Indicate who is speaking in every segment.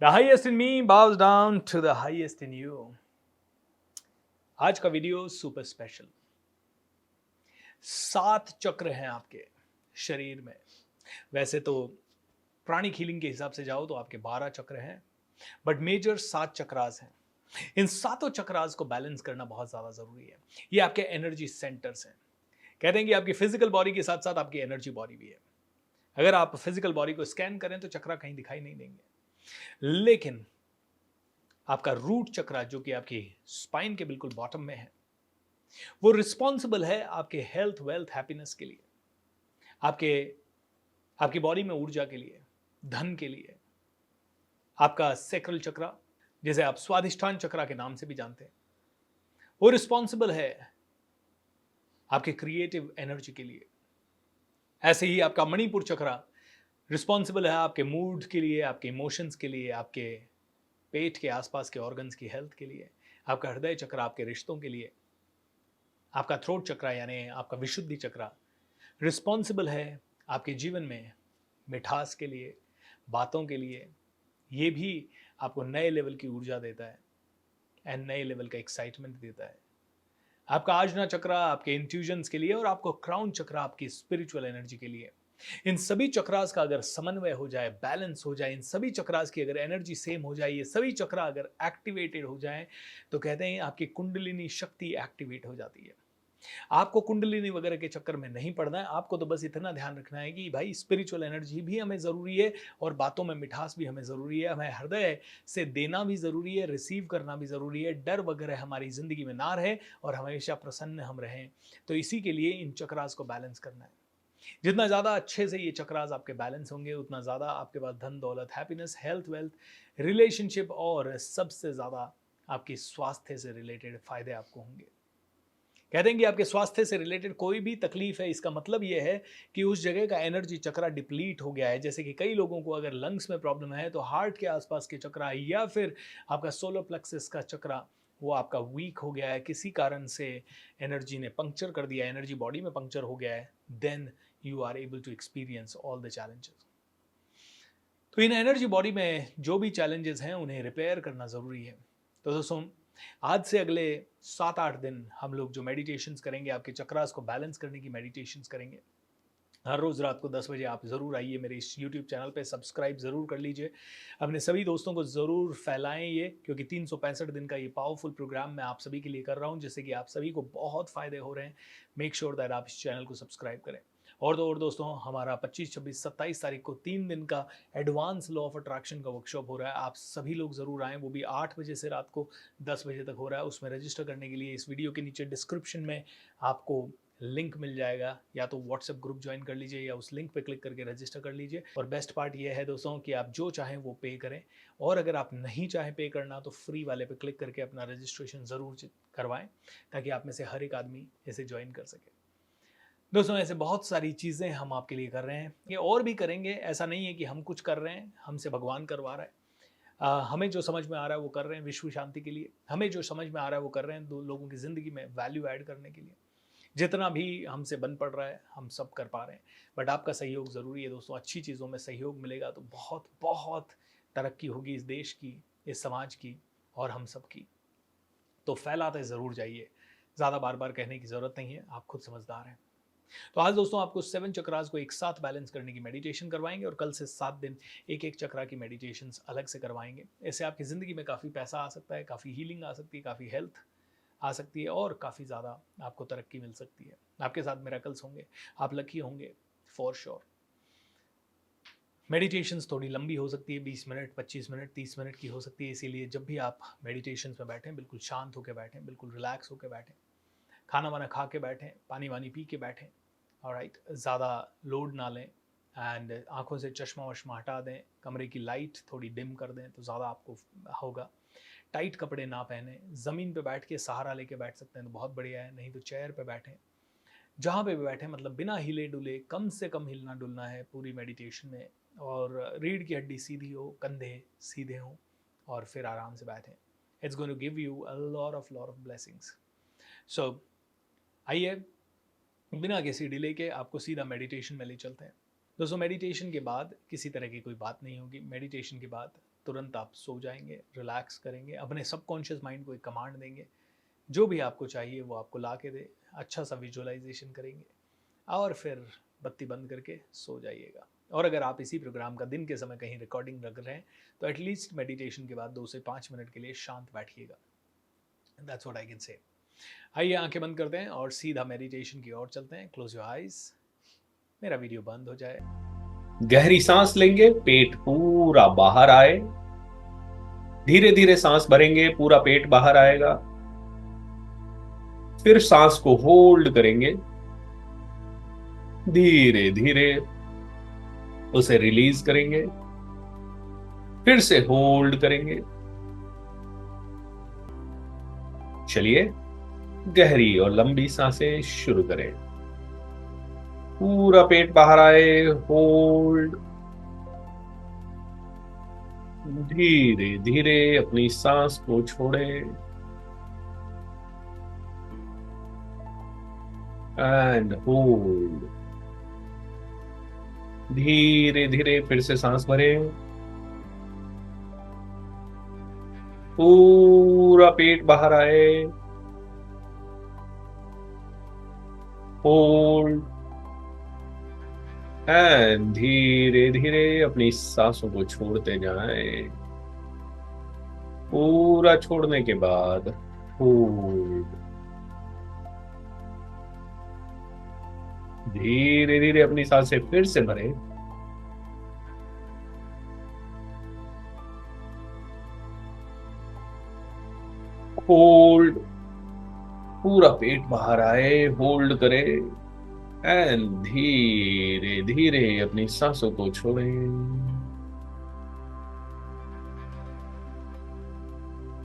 Speaker 1: The highest in me bows down to the highest in you. आज का video super special. 7 चक्र हैं आपके शरीर में। वैसे तो प्राणिक हीलिंग के हिसाब से जाओ तो आपके 12 चक्र हैं, बट मेजर 7 चक्रास हैं। इन सातों चक्रास को बैलेंस करना बहुत ज़्यादा ज़रूरी है। ये आपके एनर्जी सेंटर्स हैं। कहते हैं कि आपकी फिजिकल बॉडी के साथ साथ आपकी एनर्जी बॉडी भी है। अगर आप फिजिकल बॉडी को स्कैन करें तो चक्रा कहीं दिखाई नहीं देंगे, लेकिन आपका रूट चक्रा जो कि आपकी स्पाइन के बिल्कुल बॉटम में है, वो रिस्पॉन्सिबल है आपके हेल्थ, वेल्थ, हैप्पीनेस के लिए, आपके आपकी बॉडी में ऊर्जा के लिए, धन के लिए। आपका सेक्रल चक्रा, जिसे आप स्वादिष्ठान चक्रा के नाम से भी जानते हैं, वो रिस्पॉन्सिबल है आपके क्रिएटिव एनर्जी के लिए। ऐसे ही आपका मणिपुर चक्रा रिस्पॉन्सिबल है आपके मूड के लिए, आपके इमोशंस के लिए, आपके पेट के आसपास के ऑर्गन्स की हेल्थ के लिए। आपका हृदय चक्र आपके रिश्तों के लिए। आपका थ्रोट चक्रा यानी आपका विशुद्धि चक्रा रिस्पॉन्सिबल है आपके जीवन में मिठास के लिए, बातों के लिए। ये भी आपको नए लेवल की ऊर्जा देता है एंड नए लेवल का एक्साइटमेंट देता है। आपका आजना चक्रा आपके इंट्यूजन्स के लिए और आपको क्राउन चक्रा आपकी स्पिरिचुअल एनर्जी के लिए। इन सभी चक्रास का अगर समन्वय हो जाए, बैलेंस हो जाए, इन सभी चक्रास की अगर एनर्जी सेम हो जाए, ये सभी चक्रा अगर एक्टिवेटेड हो जाए, तो कहते हैं आपकी कुंडलिनी शक्ति एक्टिवेट हो जाती है। आपको कुंडलिनी वगैरह के चक्कर में नहीं पड़ना है। आपको तो बस इतना ध्यान रखना है कि भाई स्पिरिचुअल एनर्जी भी हमें ज़रूरी है और बातों में मिठास भी हमें ज़रूरी है। हमें हृदय से देना भी ज़रूरी है, रिसीव करना भी ज़रूरी है। डर वगैरह हमारी ज़िंदगी में ना रहे और हमेशा प्रसन्न हम रहें। तो इसी के लिए इन चक्रास को बैलेंस करना है। जितना ज़्यादा अच्छे से ये चक्रास आपके बैलेंस होंगे, उतना ज़्यादा आपके पास धन, दौलत, हैप्पीनेस, हेल्थ, वेल्थ, रिलेशनशिप और सबसे ज़्यादा आपकी स्वास्थ्य से रिलेटेड फ़ायदे आपको होंगे। कहते हैं कि आपके स्वास्थ्य से रिलेटेड कोई भी तकलीफ है, इसका मतलब ये है कि उस जगह का एनर्जी चक्रा डिप्लीट हो गया है। जैसे कि कई लोगों को अगर लंग्स में प्रॉब्लम है तो हार्ट के आसपास के चक्रा या फिर आपका सोलर प्लेक्सस का चक्रा वो आपका वीक हो गया है, किसी कारण से एनर्जी ने पंक्चर कर दिया, एनर्जी बॉडी में पंक्चर हो गया है, then you are able to experience all the challenges. तो इन एनर्जी बॉडी में जो भी चैलेंजेस हैं उन्हें रिपेयर करना ज़रूरी है। तो दोस्तों, आज से अगले 7-8 दिन हम लोग जो मेडिटेशंस करेंगे, आपके चक्रास को बैलेंस करने की मेडिटेशंस करेंगे। हर रोज़ रात को 10 बजे आप ज़रूर आइए, मेरे इस यूट्यूब चैनल पे सब्सक्राइब ज़रूर कर लीजिए। अपने सभी दोस्तों को ज़रूर फैलाएं ये, क्योंकि 365 दिन का ये पावरफुल प्रोग्राम मैं आप सभी के लिए कर रहा हूँ, जिससे कि आप सभी को बहुत फ़ायदे हो रहे हैं। मेक श्योर दैट आप इस चैनल को सब्सक्राइब करें। और दोस्तों, हमारा 25, 26, 27 तारीख को 3 दिन का एडवांस लॉ ऑफ अट्रैक्शन का वर्कशॉप हो रहा है। आप सभी लोग ज़रूर आएँ, वो भी 8 बजे से रात को 10 बजे तक हो रहा है। उसमें रजिस्टर करने के लिए इस वीडियो के नीचे डिस्क्रिप्शन में आपको लिंक मिल जाएगा, या तो व्हाट्सएप ग्रुप ज्वाइन कर लीजिए या उस लिंक पे क्लिक करके रजिस्टर कर लीजिए। और बेस्ट पार्ट ये है दोस्तों कि आप जो चाहें वो पे करें, और अगर आप नहीं चाहें पे करना तो फ्री वाले पे क्लिक करके अपना रजिस्ट्रेशन ज़रूर करवाएं, ताकि आप में से हर एक आदमी इसे ज्वाइन कर सके। दोस्तों, ऐसे बहुत सारी चीज़ें हम आपके लिए कर रहे हैं, ये और भी करेंगे। ऐसा नहीं है कि हम कुछ कर रहे हैं, हमसे भगवान करवा रहा है। हमें जो समझ में आ रहा है वो कर रहे हैं विश्व शांति के लिए। हमें जो समझ में आ रहा है वो कर रहे हैं दो लोगों की ज़िंदगी में वैल्यू ऐड करने के लिए। जितना भी हमसे बन पड़ रहा है हम सब कर पा रहे हैं, बट आपका सहयोग ज़रूरी है दोस्तों। अच्छी चीज़ों में सहयोग मिलेगा तो बहुत बहुत तरक्की होगी इस देश की, इस समाज की और हम सब की। तो फैलाते ज़रूर जाइए, ज़्यादा बार बार कहने की ज़रूरत नहीं है, आप खुद समझदार हैं। तो आज दोस्तों आपको 7 चक्रास को एक साथ बैलेंस करने की मेडिटेशन करवाएंगे, और कल से 7 दिन एक एक चक्रा की मेडिटेशंस अलग से करवाएंगे। इससे आपकी ज़िंदगी में काफ़ी पैसा आ सकता है, काफ़ी हीलिंग आ सकती है, काफ़ी हेल्थ आ सकती है और काफ़ी ज़्यादा आपको तरक्की मिल सकती है। आपके साथ मिरेकल्स होंगे, आप लकी होंगे फॉर श्योर। मेडिटेशंस थोड़ी लंबी हो सकती है, 20 मिनट, 25 मिनट, 30 मिनट की हो सकती है। इसीलिए जब भी आप मेडिटेशंस में बैठें, बिल्कुल शांत होकर बैठें, बिल्कुल रिलैक्स होकर बैठें, खाना वाना खा के बैठें, पानी वानी पी के बैठें। ऑलराइट, ज़्यादा लोड ना लें, एंड आँखों से चश्मा वश्मा हटा दें, कमरे की लाइट थोड़ी डिम कर दें तो ज़्यादा आपको होगा। टाइट कपड़े ना पहने, ज़मीन पे बैठ के सहारा लेके बैठ सकते हैं तो बहुत बढ़िया है, नहीं तो चेयर पे बैठें। जहाँ पे भी बैठें, मतलब बिना हिले डुले, कम से कम हिलना डुलना है पूरी मेडिटेशन में। और रीढ़ की हड्डी सीधी हो, कंधे सीधे हों, और फिर आराम से बैठें। It's going to give you a lot of blessings. So आइए, बिना किसी डिले के आपको सीधा मेडिटेशन में ले चलते हैं। दोस्तों, मेडिटेशन के बाद किसी तरह की कोई बात नहीं होगी। मेडिटेशन के बाद तुरंत आप सो जाएंगे, रिलैक्स करेंगे, अपने सबकॉन्शियस माइंड को एक कमांड देंगे, जो भी आपको चाहिए वो आपको ला के दे, अच्छा सा विजुअलाइजेशन करेंगे और फिर बत्ती बंद करके सो जाइएगा। और अगर आप इसी प्रोग्राम का दिन के समय कहीं रिकॉर्डिंग रख रहे हैं तो एटलीस्ट मेडिटेशन के बाद 2 से 5 मिनट के लिए शांत बैठिएगा। That's what I can say. आइए आंखें बंद करते हैं और सीधा मेडिटेशन की ओर चलते हैं। Close your eyes. मेरा वीडियो बंद हो जाए।
Speaker 2: गहरी सांस लेंगे, पेट पूरा बाहर आए। धीरे धीरे सांस भरेंगे, पूरा पेट बाहर आएगा। फिर सांस को होल्ड करेंगे, धीरे धीरे उसे रिलीज करेंगे, फिर से होल्ड करेंगे। चलिए गहरी और लंबी सांसें शुरू करें। पूरा पेट बाहर आए, होल्ड। धीरे धीरे अपनी सांस को छोड़ें एंड होल्ड। धीरे धीरे फिर से सांस भरें। पूरा पेट बाहर आए, होल्ड एंड धीरे धीरे अपनी सांसों को छोड़ते जाएं। पूरा छोड़ने के बाद होल्ड। धीरे धीरे अपनी सांसें फिर से भरें। होल्ड। पूरा पेट बाहर आए, होल्ड करें एंड धीरे धीरे अपनी सांसों को छोड़ें।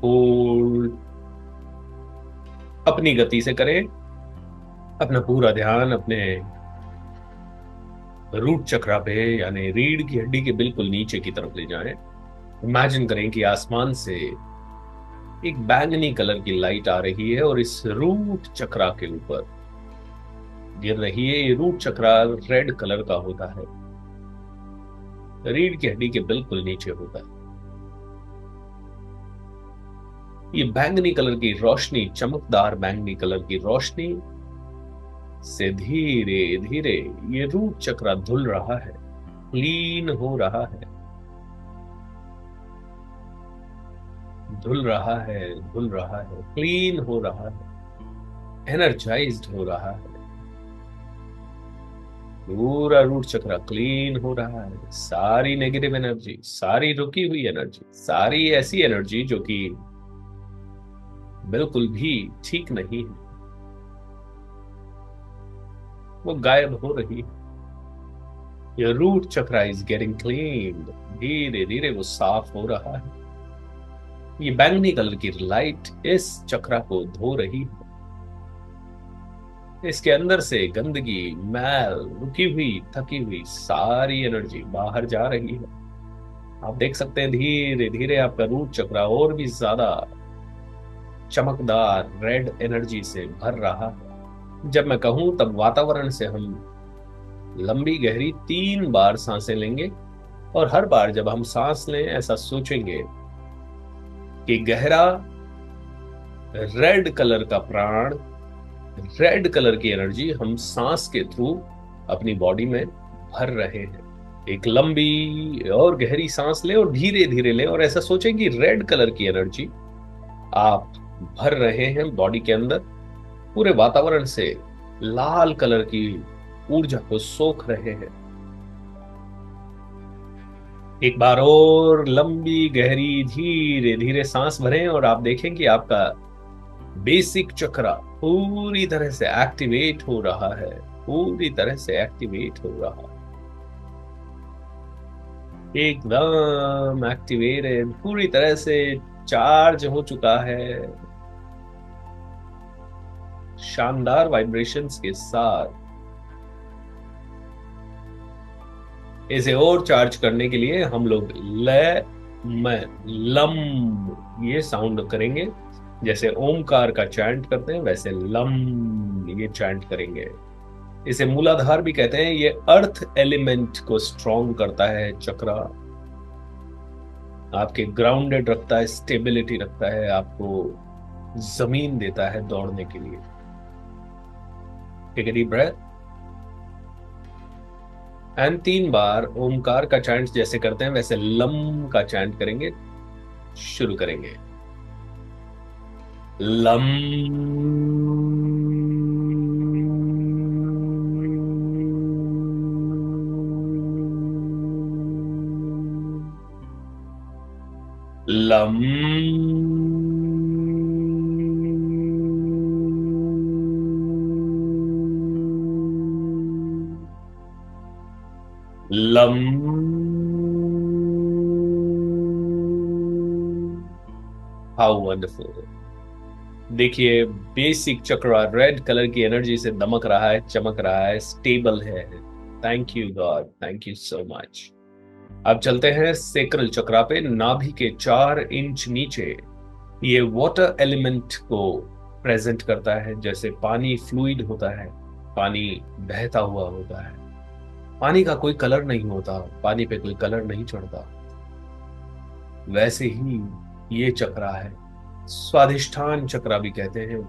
Speaker 2: होल्ड। अपनी गति से करें। अपना पूरा ध्यान अपने रूट चक्रा पे यानी रीढ़ की हड्डी के बिल्कुल नीचे की तरफ ले जाएं। इमेजिन करें कि आसमान से एक बैंगनी कलर की लाइट आ रही है और इस रूट चक्रा के ऊपर गिर रही है। ये रूट चक्रा रेड कलर का होता है, रीढ़ की हड्डी के बिल्कुल नीचे होता है। ये बैंगनी कलर की रोशनी, चमकदार बैंगनी कलर की रोशनी से धीरे धीरे ये रूट चक्रा धुल रहा है, क्लीन हो रहा है, धुल रहा है, धुल रहा है, क्लीन हो रहा है, एनर्जाइज्ड हो रहा है। पूरा रूट चक्रा क्लीन हो रहा है। सारी नेगेटिव एनर्जी, सारी रुकी हुई एनर्जी, सारी ऐसी एनर्जी जो कि बिल्कुल भी ठीक नहीं है, वो गायब हो रही है। ये root chakra is getting clean. धीरे धीरे वो साफ हो रहा है। ये बैंगनी कलर की लाइट इस चक्रा को धो रही है। इसके अंदर से गंदगी, मैल, रुकी हुई, थकी हुई सारी एनर्जी बाहर जा रही है। आप देख सकते हैं धीरे धीरे आपका रूट चक्रा और भी ज्यादा चमकदार रेड एनर्जी से भर रहा है। जब मैं कहूं तब वातावरण से हम लंबी गहरी 3 बार सांसें लेंगे और हर बार जब हम सांस लें ऐसा सोचेंगे कि गहरा रेड कलर का प्राण, रेड कलर की एनर्जी हम सांस के थ्रू अपनी बॉडी में भर रहे हैं। एक लंबी और गहरी सांस लें और धीरे धीरे लें और ऐसा सोचें कि रेड कलर की एनर्जी आप भर रहे हैं बॉडी के अंदर। पूरे वातावरण से लाल कलर की ऊर्जा को सोख रहे हैं। एक बार और लंबी गहरी धीरे धीरे सांस भरें और आप देखें कि आपका बेसिक चक्रा पूरी तरह से एक्टिवेट हो रहा है, पूरी तरह से एक्टिवेट हो रहा है, एकदम एक्टिवेटेड, पूरी तरह से चार्ज हो चुका है। शानदार वाइब्रेशंस के साथ इसे और चार्ज करने के लिए हम लोग ल में लम ये साउंड करेंगे। जैसे ओमकार का चैंट करते हैं वैसे लम ये चैंट करेंगे। इसे मूलाधार भी कहते हैं। ये अर्थ एलिमेंट को स्ट्रॉन्ग करता है चक्रा। आपके ग्राउंडेड रखता है, स्टेबिलिटी रखता है, आपको जमीन देता है दौड़ने के लिए। Take a deep breath and 3 बार ओमकार का चैंट जैसे करते हैं वैसे लम का चैंट करेंगे। शुरू करेंगे। Lump lump lump how wonderful. देखिए बेसिक चक्रा रेड कलर की एनर्जी से दमक रहा है, चमक रहा है, स्टेबल है। Thank you God, thank you so much. अब चलते हैं सेक्रल चक्रा पे, नाभि के 4 इंच नीचे। ये वाटर एलिमेंट को प्रेजेंट करता है। जैसे पानी फ्लूइड होता है, पानी बहता हुआ होता है, पानी का कोई कलर नहीं होता, पानी पे कोई कलर नहीं चढ़ता, वैसे ही ये चक्रा है। स्वादिष्ठान चक्रा भी कहते हैं,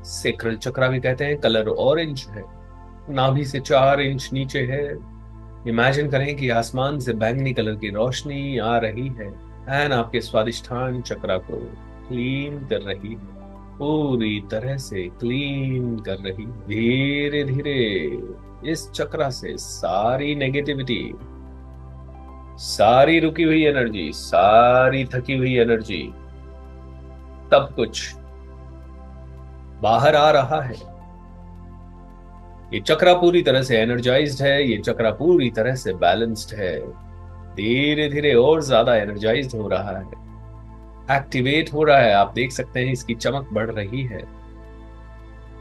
Speaker 2: सेक्रल चक्रा भी कहते हैं। कलर ऑरेंज है, नाभि से 4 इंच नीचे है। इमेजिन करें कि आसमान से बैंगनी कलर की रोशनी आ रही है एंड आपके स्वादिष्ठान चक्रा को क्लीन कर रही है, पूरी तरह से क्लीन कर रही। धीरे धीरे इस चक्रा से सारी नेगेटिविटी, सारी रुकी हुई एनर्जी, सारी थकी हुई एनर्जी, सब कुछ बाहर आ रहा है। ये चक्रा पूरी तरह से एनर्जाइज्ड है, ये चक्रा पूरी तरह से बैलेंस्ड है। धीरे धीरे और ज्यादा एनर्जाइज्ड हो रहा है, एक्टिवेट हो रहा है। आप देख सकते हैं इसकी चमक बढ़ रही है,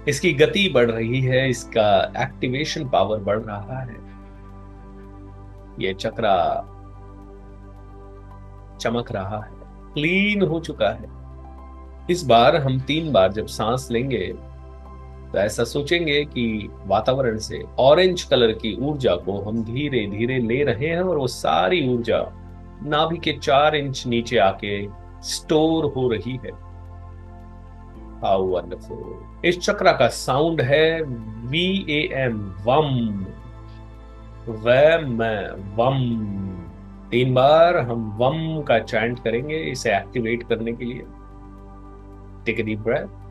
Speaker 2: इसकी गति बढ़ रही है, इसका एक्टिवेशन पावर बढ़ रहा है। ये चक्रा चमक रहा है, क्लीन हो चुका है। इस बार हम 3 बार जब सांस लेंगे तो ऐसा सोचेंगे कि वातावरण से ऑरेंज कलर की ऊर्जा को हम धीरे धीरे ले रहे हैं और वो सारी ऊर्जा नाभि के 4 इंच नीचे आके स्टोर हो रही है। How wonderful. इस चक्रा का साउंड है VAM, वम। वम। 3 बार हम वम का चैंट करेंगे इसे एक्टिवेट करने के लिए। Take a deep breath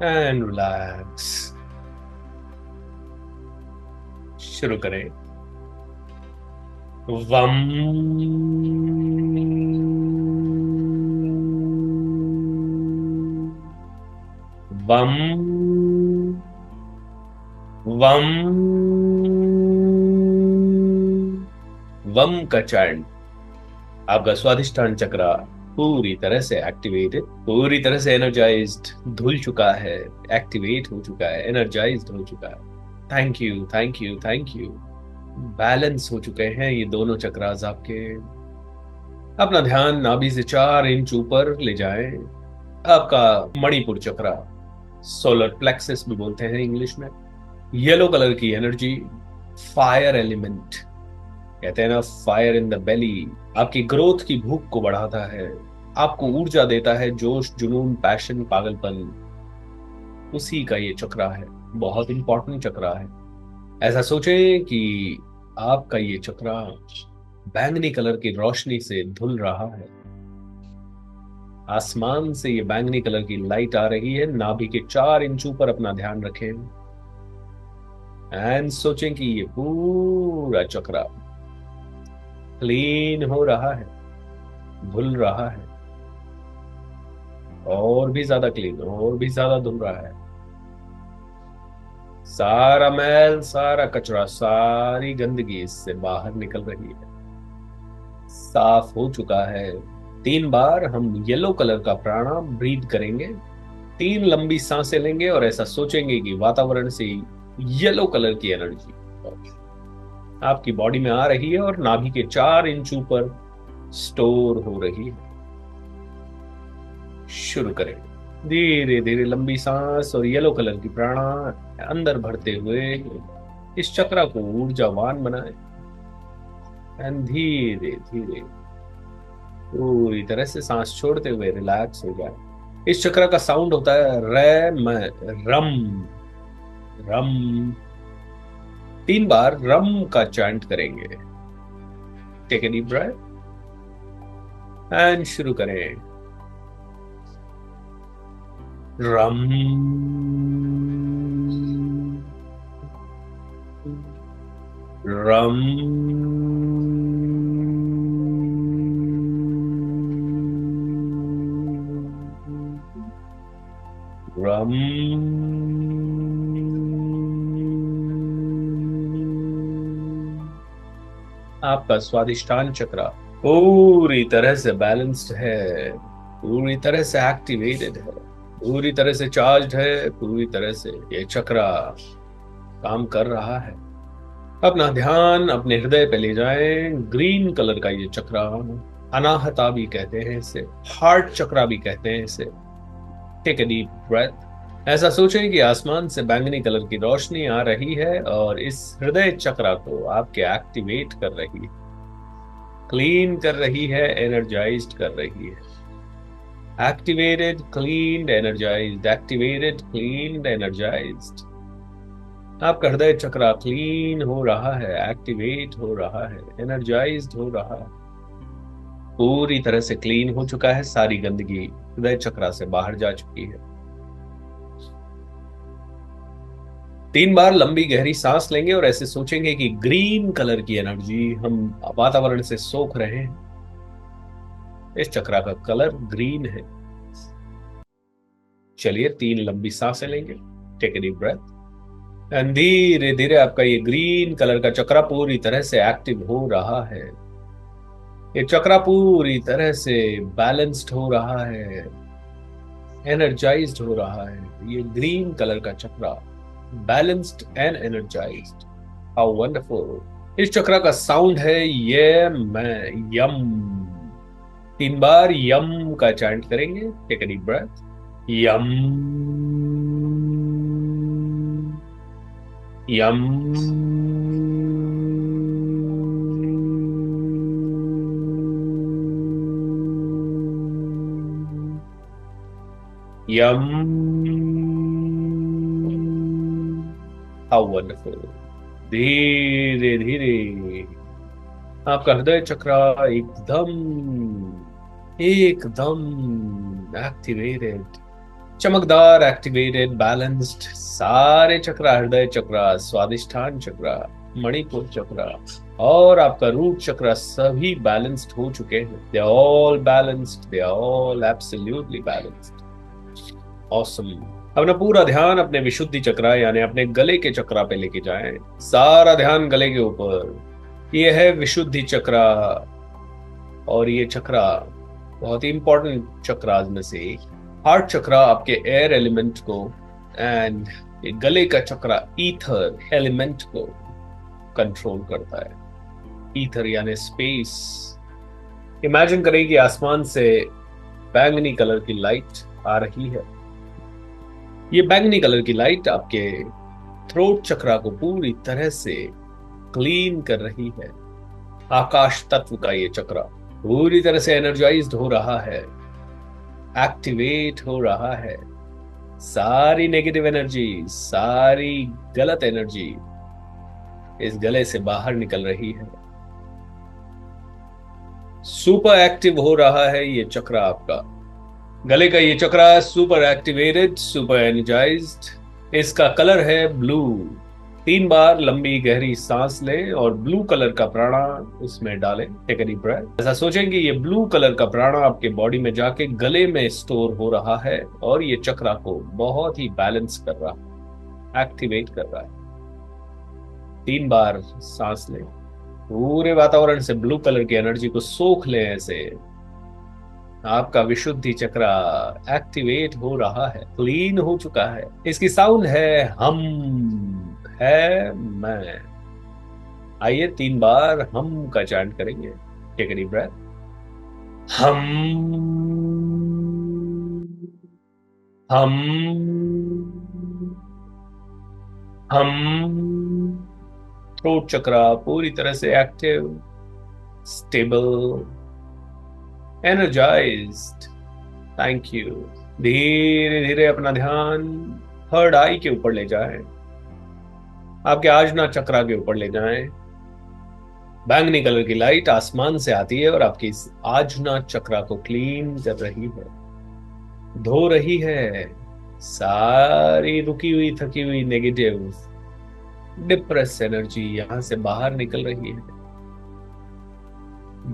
Speaker 2: and relax. शुरू करें। वम वम वम वम का चैंट। आपका स्वादिष्ठान चक्रा पूरी तरह से एक्टिवेटेड, पूरी तरह से एनर्जाइज्ड, धुल चुका है, एक्टिवेट हो चुका है, एनर्जाइज्ड हो चुका है। Thank you, thank you, thank you. Balance हो चुके हैं ये दोनों चक्रास आपके। अपना ध्यान नाभि से 4 इंच ऊपर ले जाएं। आपका मणिपुर चक्रा, सोलर प्लेक्सस भी बोलते हैं इंग्लिश में, येलो कलर की एनर्जी, फायर एलिमेंट कहते हैं ना, फायर इन द बेली, आपकी ग्रोथ की भूख को बढ़ाता है, आपको ऊर्जा देता है, जोश, जुनून, पैशन, पागलपन, उसी का ये चक्रा है। बहुत इंपॉर्टेंट चक्रा है। ऐसा सोचें कि आपका ये चक्रा बैंगनी कलर की रोशनी से धुल रहा है। आसमान से ये बैंगनी कलर की लाइट आ रही है। नाभि के 4 इंच ऊपर अपना ध्यान रखें एंड सोचें कि ये पूरा चक्रा क्लीन हो रहा है, धुल रहा है, और भी ज्यादा क्लीन, और भी ज्यादा धुल रहा है। सारा मैल, सारा कचरा, सारी गंदगी इससे बाहर निकल रही है, साफ हो चुका है। 3 बार हम येलो कलर का प्राणायाम ब्रीथ करेंगे। 3 लंबी सांसें लेंगे और ऐसा सोचेंगे कि वातावरण से येलो कलर की एनर्जी आपकी बॉडी में आ रही है और नाभि के 4 इंच ऊपर स्टोर हो रही है। शुरू करें। धीरे धीरे लंबी सांस और येलो कलर की प्राण अंदर भरते हुए इस चक्रा को ऊर्जावान बनाएं। एंड धीरे धीरे पूरी तरह से सांस छोड़ते हुए रिलैक्स हो जाए। इस चक्र का साउंड होता है रे म रम। रम 3 बार रम का चैंट करेंगे। Take a deep breath and शुरू करें। रम रम रम आपका स्वादिष्टान चक्र पूरी तरह से बैलेंस्ड है, पूरी तरह से एक्टिवेटेड है, पूरी तरह से चार्ज्ड है, पूरी तरह से ये चक्र काम कर रहा है। अपना ध्यान अपने हृदय पे ले जाएं। ग्रीन कलर का ये चक्र, अनाहता भी कहते हैं इसे, हार्ट चक्र भी कहते हैं इसे। Take a deep breath. ऐसा सोचें कि आसमान से बैंगनी कलर की रोशनी आ रही है और इस हृदय चक्र को आपके एक्टिवेट कर रही है, क्लीन कर रही है, एनर्जाइज्ड कर रही है। Activated, cleaned, energised, activated, cleaned, energised. आपका हृदय चक्र क्लीन हो रहा है, एक्टिवेट हो रहा है, एनर्जाइज्ड हो रहा है, पूरी तरह से क्लीन हो चुका है। सारी गंदगी हृदय चक्र से बाहर जा चुकी है। 3 बार लंबी गहरी सांस लेंगे और ऐसे सोचेंगे कि ग्रीन कलर की एनर्जी हम वातावरण से सोख रहे हैं। इस चक्र का कलर ग्रीन है। चलिए 3 लंबी सांसें लेंगे। Take a deep breath and धीरे धीरे आपका ये ग्रीन कलर का चक्र पूरी तरह से एक्टिव हो रहा है। ये चक्र पूरी तरह से बैलेंस्ड हो रहा है, एनर्जाइज्ड हो रहा है। ये ग्रीन कलर का चक्र balanced and energised. How wonderful. इस चक्र का साउंड है ये मैं यम। 3 बार यम का चैंट करेंगे। Take a deep breath. यम यम यम। How wonderful. धीरे धीरे आपका हृदय चक्र एकदम एकदम एक्टिवेटेड, चमकदार, एक्टिवेटेड, बैलेंस्ड। सारे चक्र, हृदय चक्र, स्वादिष्ठान चक्र, मणिपुर चक्र और आपका रूट चक्र सभी बैलेंस्ड हो चुके हैं। They are all balanced, they are all absolutely balanced. Awesome. अपना पूरा ध्यान अपने विशुद्धि चक्र यानी अपने गले के चक्र पे लेके जाएं। सारा ध्यान गले के ऊपर। ये है विशुद्धि चक्र और ये चक्र बहुत ही इंपॉर्टेंट चक्रास में से एक। हार्ट चक्र आपके एयर एलिमेंट को एंड ये गले का चक्र ईथर एलिमेंट को कंट्रोल करता है। ईथर यानी स्पेस। इमेजिन करें कि आसमान से बैंगनी कलर की लाइट आ रही है। ये बैंगनी कलर की लाइट आपके थ्रोट चक्र को पूरी तरह से क्लीन कर रही है। आकाश तत्व का ये चक्र पूरी तरह से एनर्जाइज्ड हो रहा है, एक्टिवेट हो रहा है। सारी नेगेटिव एनर्जी, सारी गलत एनर्जी इस गले से बाहर निकल रही है। सुपर एक्टिव हो रहा है ये चक्र आपका। गले का ये चक्र सुपर एक्टिवेटेड, सुपर एनर्जाइज्ड। इसका कलर है ब्लू। 3 बार लंबी गहरी सांस लें और ब्लू कलर का प्राणा उसमें डालें। Take a deep breath. ऐसा सोचें कि ये ब्लू कलर का प्राणा आपके बॉडी में जाके गले में स्टोर हो रहा है और ये चक्र को बहुत ही बैलेंस कर रहा है, एक्टिवेट कर रहा है। 3 बार सांस लें, पूरे वातावरण से ब्लू कलर की एनर्जी को सोख लें। ऐसे आपका विशुद्धि चक्र एक्टिवेट हो रहा है, क्लीन हो चुका है। इसकी साउंड है हम, है मैं। आइए 3 बार हम का चैंट करेंगे। Take a deep breath. हम हम हम। थ्रोट चक्र पूरी तरह से active, stable, energized. Thank you. धीरे धीरे अपना ध्यान थर्ड आई के ऊपर ले जाएं, आपके आजना चक्रा के ऊपर ले जाएं। बैंगनी कलर की लाइट आसमान से आती है और आपकी इस आजना चक्रा को क्लीन कर रही है, धो रही है सारी रुकी हुई थकी हुई नेगेटिव डिप्रेस एनर्जी यहां से बाहर निकल रही है,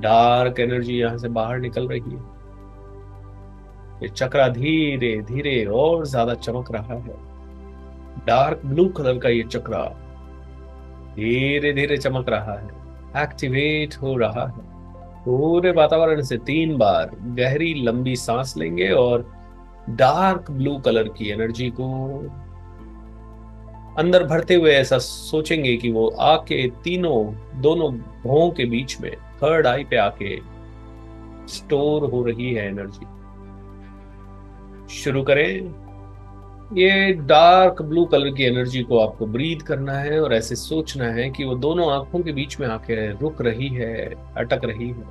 Speaker 2: डार्क एनर्जी यहां से बाहर निकल रही है। ये चक्रा धीरे धीरे और ज्यादा चमक रहा है। डार्क ब्लू कलर का ये चक्रा धीरे धीरे चमक रहा है, एक्टिवेट हो रहा है। पूरे वातावरण से 3 बार गहरी लंबी सांस लेंगे और डार्क ब्लू कलर की एनर्जी को अंदर भरते हुए ऐसा सोचेंगे कि वो आके दोनों भौं के बीच में थर्ड आई पे आके स्टोर हो रही है एनर्जी। शुरू करें। ये डार्क ब्लू कलर की एनर्जी को आपको ब्रीथ करना है और ऐसे सोचना है कि वो दोनों आंखों के बीच में आके रुक रही है, अटक रही है।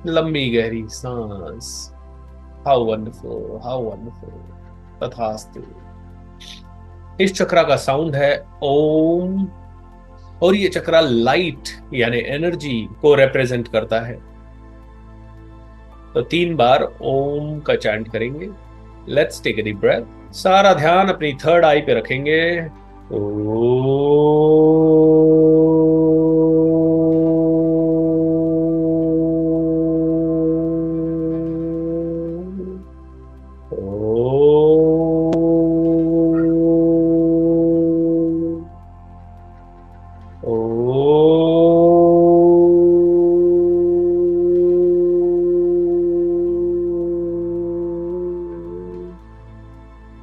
Speaker 2: लंबी गहरी सांस। How wonderful, how wonderful. तथास्तु। इस चक्रा का साउंड है ओम, और ये चक्रा लाइट यानी एनर्जी को रिप्रेजेंट करता है। तो 3 बार ओम का चैंट करेंगे। Let's take a deep breath. सारा ध्यान अपनी थर्ड आई पे रखेंगे।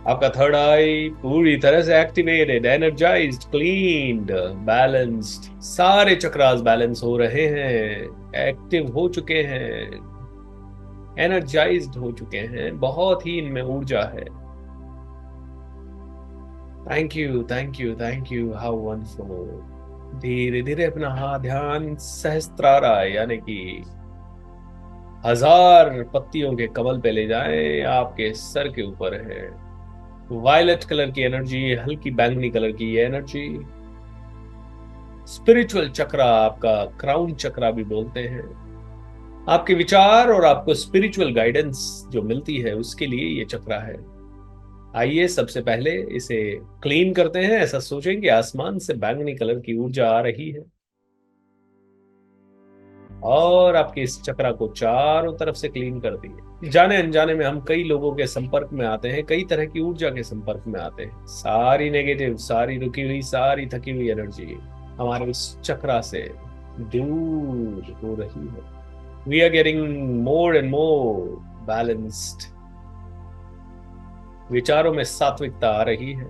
Speaker 2: आपका थर्ड आई पूरी तरह से एक्टिवेटेड, एनर्जाइज्ड, क्लीन्ड, बैलेंस्ड। सारे चक्रास बैलेंस हो रहे हैं, एक्टिव हो चुके हैं, एनर्जाइज्ड हो चुके हैं। बहुत ही इनमें ऊर्जा है। Thank you, thank you, thank you. How wonderful. धीरे धीरे अपना ध्यान सहस्त्रारा यानी कि 1000 पत्तियों के कमल पे ले जाएं। आपके सर के ऊपर है वायलेट कलर की एनर्जी, हल्की बैंगनी कलर की ये एनर्जी। स्पिरिचुअल चक्रा, आपका क्राउन चक्रा भी बोलते हैं। आपके विचार और आपको स्पिरिचुअल गाइडेंस जो मिलती है उसके लिए ये चक्रा है। आइए सबसे पहले इसे क्लीन करते हैं। ऐसा सोचें कि आसमान से बैंगनी कलर की ऊर्जा आ रही है और आपके इस चक्रा को चारों तरफ से क्लीन कर दिए। जाने अनजाने में हम कई लोगों के संपर्क में आते हैं, कई तरह की ऊर्जा के संपर्क में आते हैं। सारी नेगेटिव, सारी रुकी हुई, सारी थकी हुई एनर्जी हमारे इस चक्रा से दूर हो रही है। We are getting more and more balanced. विचारों में सात्विकता आ रही है।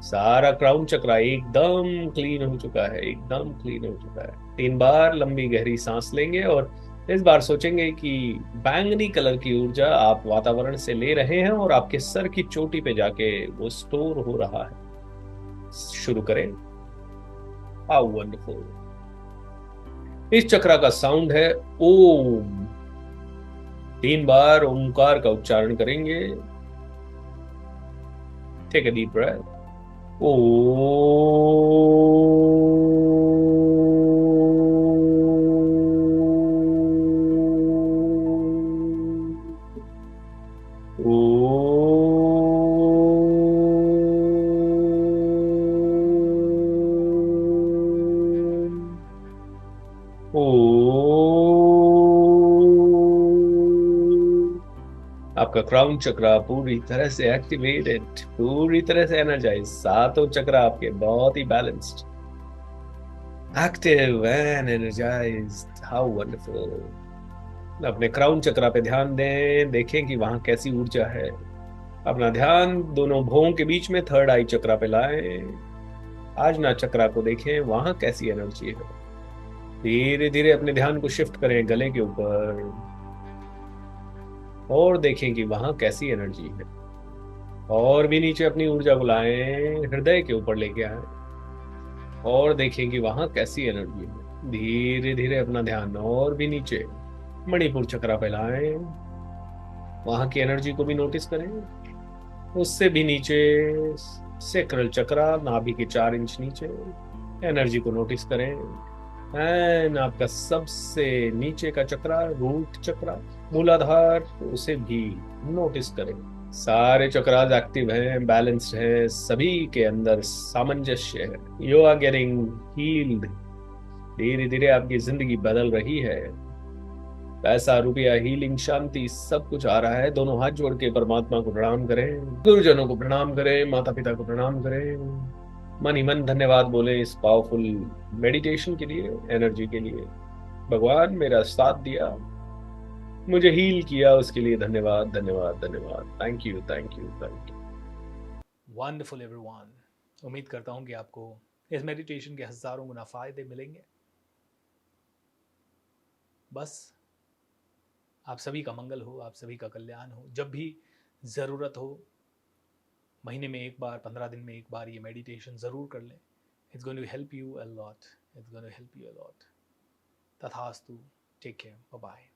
Speaker 2: सारा क्राउन चक्रा एकदम क्लीन हो चुका है, एकदम क्लीन हो चुका है। 3 बार लंबी गहरी सांस लेंगे और इस बार सोचेंगे कि बैंगनी कलर की ऊर्जा आप वातावरण से ले रहे हैं और आपके सर की चोटी पे जाके वो स्टोर हो रहा है। शुरू करें। How wonderful. इस चक्रा का साउंड है ओम। 3 बार ओमकार का उच्चारण करेंगे। Take a deep breath. ओ आपका क्राउन चक्रा पूरी तरह से एक्टिवेटेड, पूरी तरह से एनर्जाइज। सातों चक्रा आपके बहुत ही balanced, active and energised. How wonderful. अपने क्राउन चक्रा पे ध्यान दें, देखें कि वहां कैसी ऊर्जा है। अपना ध्यान दोनों भौं के बीच में थर्ड आई चक्रा पे लाएं। आजना चक्रा को देखें, वहां कैसी एनर्जी है। धीरे धीरे अपने ध्यान को शिफ्ट करें गले के ऊपर और देखें कि वहां कैसी एनर्जी है। और भी नीचे अपनी ऊर्जा को लाएं, हृदय के ऊपर लेके आए और देखें कि वहां कैसी एनर्जी है। धीरे धीरे अपना ध्यान और भी नीचे मणिपुर चक्रा पे लाएं, वहां की एनर्जी को भी नोटिस करें। उससे भी नीचे सेक्रल चक्रा, नाभि के 4 इंच नीचे एनर्जी को नोटिस करें। एंड आपका सबसे नीचे का चक्रा, रूट चक्रा, मूलाधार, उसे भी नोटिस करें। सारे चक्रास एक्टिव हैं, बैलेंस्ड हैं, सभी के अंदर सामंजस्य है। You are getting healed. धीरे धीरे आपकी जिंदगी बदल रही है। पैसा, रुपया, हीलिंग, शांति, सब कुछ आ रहा है। दोनों हाथ जोड़ के परमात्मा को प्रणाम करें, गुरुजनों को प्रणाम करें, माता पिता को प्रणाम करें। मन ही मन धन्यवाद बोले इस पावरफुल मेडिटेशन के लिए, एनर्जी के लिए। भगवान मेरा साथ दिया, मुझे हील किया, उसके लिए धन्यवाद धन्यवाद धन्यवाद। Thank you thank you thank you.
Speaker 1: Wonderful everyone. उम्मीद करता हूँ कि आपको इस मेडिटेशन के हजारों गुना फायदे मिलेंगे। बस आप सभी का मंगल हो, आप सभी का कल्याण हो। जब भी ज़रूरत हो, महीने में एक बार, 15 दिन में एक बार ये मेडिटेशन ज़रूर कर लें। It's going to help you a lot. It's going to help you a lot. तथास्तु। Take care. Bye bye.